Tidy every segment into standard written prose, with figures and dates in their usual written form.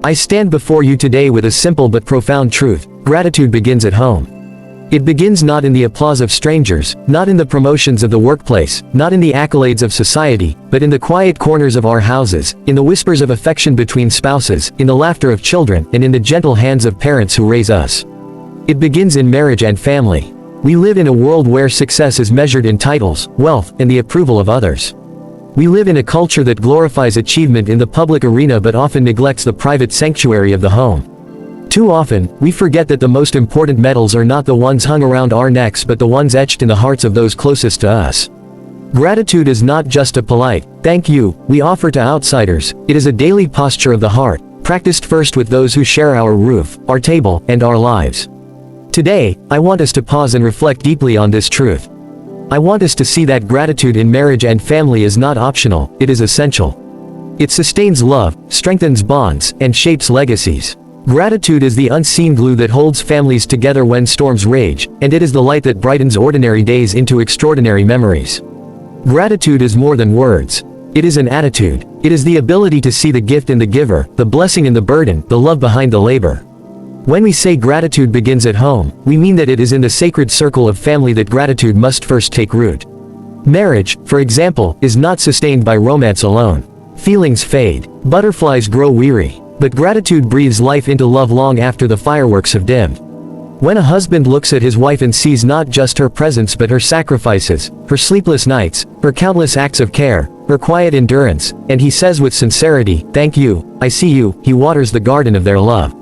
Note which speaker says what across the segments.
Speaker 1: I stand before you today with a simple but profound truth: gratitude begins at home. It begins not in the applause of strangers, not in the promotions of the workplace, not in the accolades of society, but in the quiet corners of our houses, in the whispers of affection between spouses, in the laughter of children, and in the gentle hands of parents who raise us. It begins in marriage and family. We live in a world where success is measured in titles, wealth, and the approval of others. We live in a culture that glorifies achievement in the public arena but often neglects the private sanctuary of the home. Too often, we forget that the most important medals are not the ones hung around our necks but the ones etched in the hearts of those closest to us. Gratitude is not just a polite "thank you" we offer to outsiders, it is a daily posture of the heart, practiced first with those who share our roof, our table, and our lives. Today, I want us to pause and reflect deeply on this truth. I want us to see that gratitude in marriage and family is not optional, it is essential. It sustains love, strengthens bonds, and shapes legacies. Gratitude is the unseen glue that holds families together when storms rage, and it is the light that brightens ordinary days into extraordinary memories. Gratitude is more than words. It is an attitude. It is the ability to see the gift in the giver, the blessing in the burden, the love behind the labor. When we say gratitude begins at home, we mean that it is in the sacred circle of family that gratitude must first take root. Marriage, for example, is not sustained by romance alone. Feelings fade. Butterflies grow weary. But gratitude breathes life into love long after the fireworks have dimmed. When a husband looks at his wife and sees not just her presence but her sacrifices, her sleepless nights, her countless acts of care, her quiet endurance, and he says with sincerity, "Thank you, I see you," he waters the garden of their love.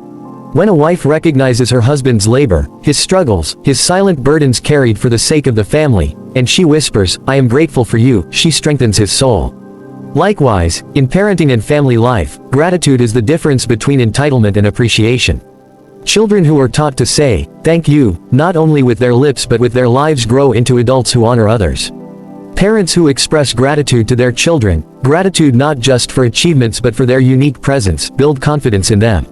Speaker 1: When a wife recognizes her husband's labor, his struggles, his silent burdens carried for the sake of the family, and she whispers, "I am grateful for you," she strengthens his soul. Likewise, in parenting and family life, gratitude is the difference between entitlement and appreciation. Children who are taught to say, "Thank you," not only with their lips but with their lives grow into adults who honor others. Parents who express gratitude to their children, gratitude not just for achievements but for their unique presence, build confidence in them.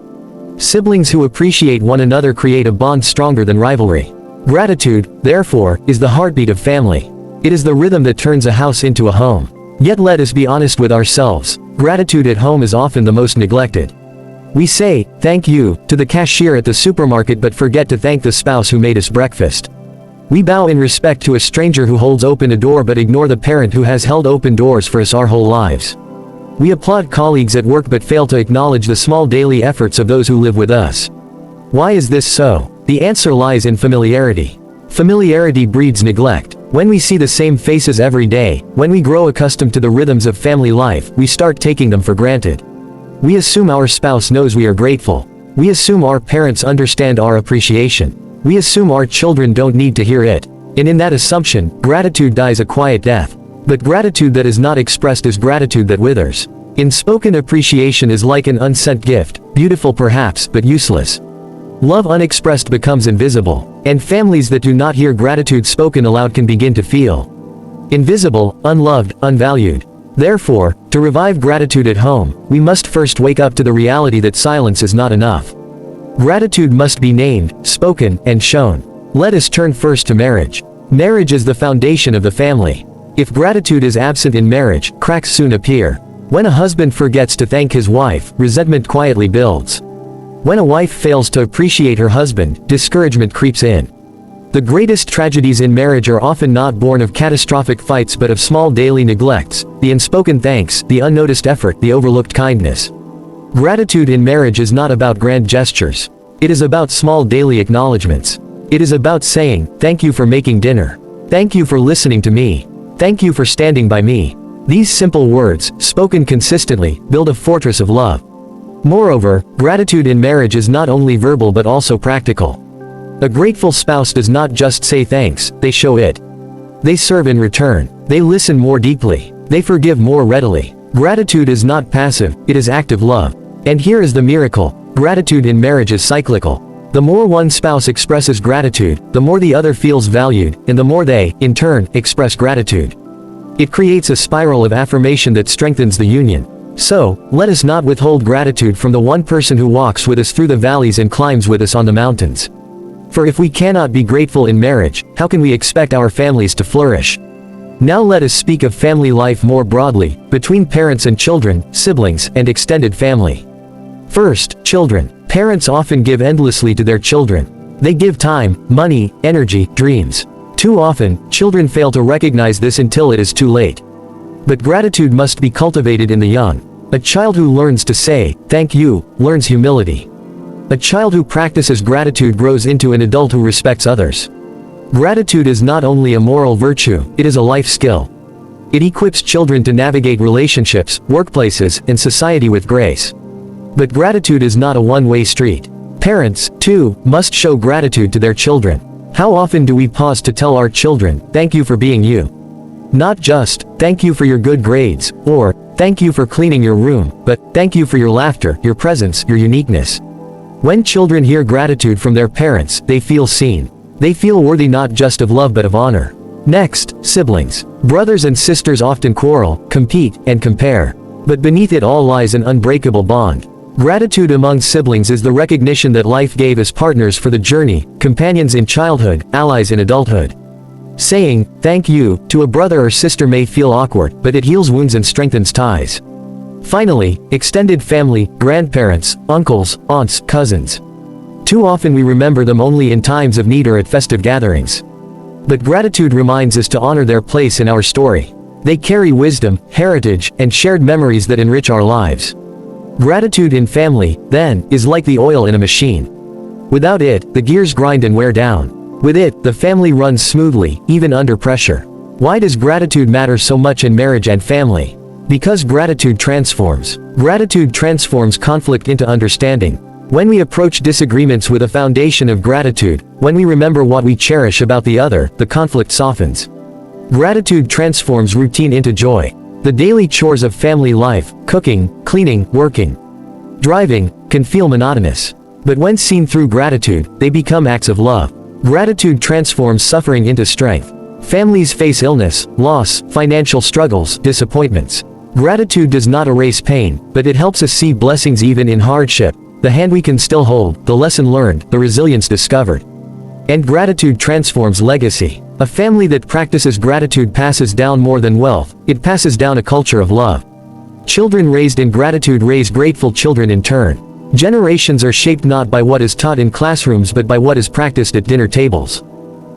Speaker 1: Siblings who appreciate one another create a bond stronger than rivalry. Gratitude, therefore, is the heartbeat of family. It is the rhythm that turns a house into a home. Yet let us be honest with ourselves, gratitude at home is often the most neglected. We say, "Thank you," to the cashier at the supermarket but forget to thank the spouse who made us breakfast. We bow in respect to a stranger who holds open a door but ignore the parent who has held open doors for us our whole lives. We applaud colleagues at work but fail to acknowledge the small daily efforts of those who live with us. Why is this so? The answer lies in familiarity. Familiarity breeds neglect. When we see the same faces every day, when we grow accustomed to the rhythms of family life, we start taking them for granted. We assume our spouse knows we are grateful. We assume our parents understand our appreciation. We assume our children don't need to hear it. And in that assumption, gratitude dies a quiet death. But gratitude that is not expressed is gratitude that withers. Unspoken appreciation is like an unsent gift, beautiful perhaps, but useless. Love unexpressed becomes invisible, and families that do not hear gratitude spoken aloud can begin to feel invisible, unloved, unvalued. Therefore, to revive gratitude at home, we must first wake up to the reality that silence is not enough. Gratitude must be named, spoken, and shown. Let us turn first to marriage. Marriage is the foundation of the family. If gratitude is absent in marriage, cracks soon appear. When a husband forgets to thank his wife, resentment quietly builds. When a wife fails to appreciate her husband, discouragement creeps in. The greatest tragedies in marriage are often not born of catastrophic fights but of small daily neglects, the unspoken thanks, the unnoticed effort, the overlooked kindness. Gratitude in marriage is not about grand gestures. It is about small daily acknowledgments. It is about saying, "Thank you for making dinner. Thank you for listening to me. Thank you for standing by me." These simple words, spoken consistently, build a fortress of love. Moreover, gratitude in marriage is not only verbal but also practical. A grateful spouse does not just say thanks, they show it. They serve in return. They listen more deeply. They forgive more readily. Gratitude is not passive, it is active love. And here is the miracle: gratitude in marriage is cyclical. The more one spouse expresses gratitude, the more the other feels valued, and the more they, in turn, express gratitude. It creates a spiral of affirmation that strengthens the union. So, let us not withhold gratitude from the one person who walks with us through the valleys and climbs with us on the mountains. For if we cannot be grateful in marriage, how can we expect our families to flourish? Now let us speak of family life more broadly, between parents and children, siblings, and extended family. First, children. Parents often give endlessly to their children. They give time, money, energy, dreams. Too often, children fail to recognize this until it is too late. But gratitude must be cultivated in the young. A child who learns to say, "thank you," learns humility. A child who practices gratitude grows into an adult who respects others. Gratitude is not only a moral virtue, it is a life skill. It equips children to navigate relationships, workplaces, and society with grace. But gratitude is not a one-way street. Parents, too, must show gratitude to their children. How often do we pause to tell our children, "thank you for being you"? Not just, "thank you for your good grades," or, "thank you for cleaning your room," but, "thank you for your laughter, your presence, your uniqueness." When children hear gratitude from their parents, they feel seen. They feel worthy not just of love but of honor. Next, siblings. Brothers and sisters often quarrel, compete, and compare. But beneath it all lies an unbreakable bond. Gratitude among siblings is the recognition that life gave as partners for the journey, companions in childhood, allies in adulthood. Saying, "thank you," to a brother or sister may feel awkward, but it heals wounds and strengthens ties. Finally, extended family, grandparents, uncles, aunts, cousins. Too often we remember them only in times of need or at festive gatherings. But gratitude reminds us to honor their place in our story. They carry wisdom, heritage, and shared memories that enrich our lives. Gratitude in family, then, is like the oil in a machine. Without it, the gears grind and wear down. With it, the family runs smoothly, even under pressure. Why does gratitude matter so much in marriage and family? Because gratitude transforms. Gratitude transforms conflict into understanding. When we approach disagreements with a foundation of gratitude, when we remember what we cherish about the other, the conflict softens. Gratitude transforms routine into joy. The daily chores of family life, cooking, cleaning, working, driving, can feel monotonous. But when seen through gratitude, they become acts of love. Gratitude transforms suffering into strength. Families face illness, loss, financial struggles, disappointments. Gratitude does not erase pain, but it helps us see blessings even in hardship. The hand we can still hold, the lesson learned, the resilience discovered. And gratitude transforms legacy. A family that practices gratitude passes down more than wealth, it passes down a culture of love. Children raised in gratitude raise grateful children in turn. Generations are shaped not by what is taught in classrooms but by what is practiced at dinner tables.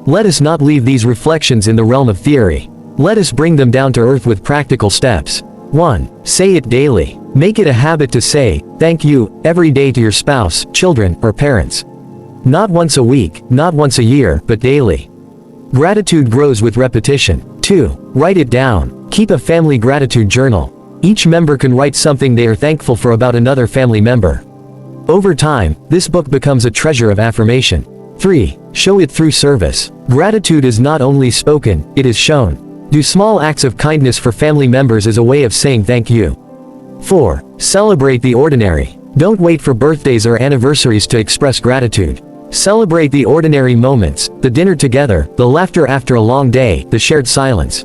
Speaker 1: Let us not leave these reflections in the realm of theory. Let us bring them down to earth with practical steps. 1. Say it daily. Make it a habit to say, "thank you," every day to your spouse, children, or parents. Not once a week, not once a year, but daily. Gratitude grows with repetition. 2. Write it down. Keep a family gratitude journal. Each member can write something they are thankful for about another family member. Over time, this book becomes a treasure of affirmation. 3. Show it through service. Gratitude is not only spoken, it is shown. Do small acts of kindness for family members as a way of saying thank you. 4. Celebrate the ordinary. Don't wait for birthdays or anniversaries to express gratitude. Celebrate the ordinary moments, the dinner together, the laughter after a long day, the shared silence.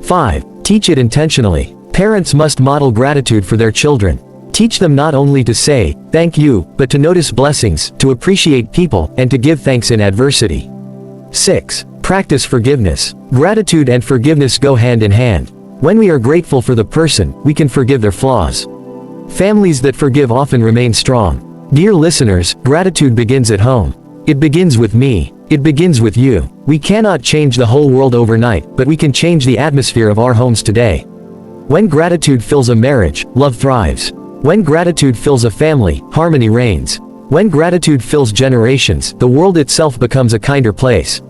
Speaker 1: 5. Teach it intentionally. Parents must model gratitude for their children. Teach them not only to say, "thank you," but to notice blessings, to appreciate people, and to give thanks in adversity. 6. Practice forgiveness. Gratitude and forgiveness go hand in hand. When we are grateful for the person, we can forgive their flaws. Families that forgive often remain strong. Dear listeners, gratitude begins at home. It begins with me. It begins with you. We cannot change the whole world overnight, but we can change the atmosphere of our homes today. When gratitude fills a marriage, love thrives. When gratitude fills a family, harmony reigns. When gratitude fills generations, the world itself becomes a kinder place.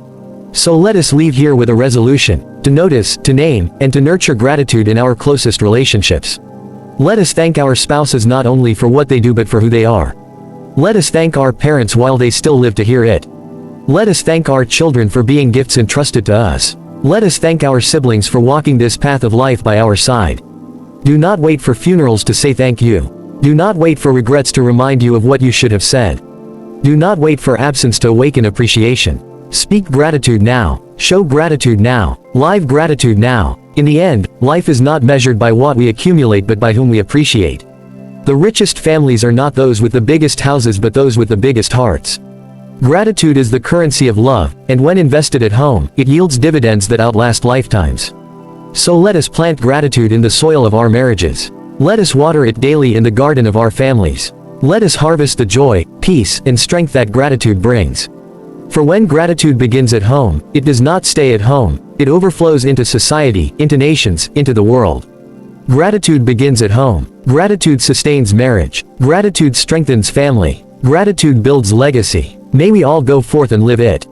Speaker 1: So let us leave here with a resolution, to notice, to name, and to nurture gratitude in our closest relationships. Let us thank our spouses not only for what they do but for who they are. Let us thank our parents while they still live to hear it. Let us thank our children for being gifts entrusted to us. Let us thank our siblings for walking this path of life by our side. Do not wait for funerals to say thank you. Do not wait for regrets to remind you of what you should have said. Do not wait for absence to awaken appreciation. Speak gratitude now. Show gratitude now. Live gratitude now. In the end, life is not measured by what we accumulate but by whom we appreciate. The richest families are not those with the biggest houses but those with the biggest hearts. Gratitude is the currency of love, and when invested at home, it yields dividends that outlast lifetimes. So let us plant gratitude in the soil of our marriages. Let us water it daily in the garden of our families. Let us harvest the joy, peace, and strength that gratitude brings. For when gratitude begins at home, it does not stay at home, it overflows into society, into nations, into the world. Gratitude begins at home. Gratitude sustains marriage. Gratitude strengthens family. Gratitude builds legacy. May we all go forth and live it.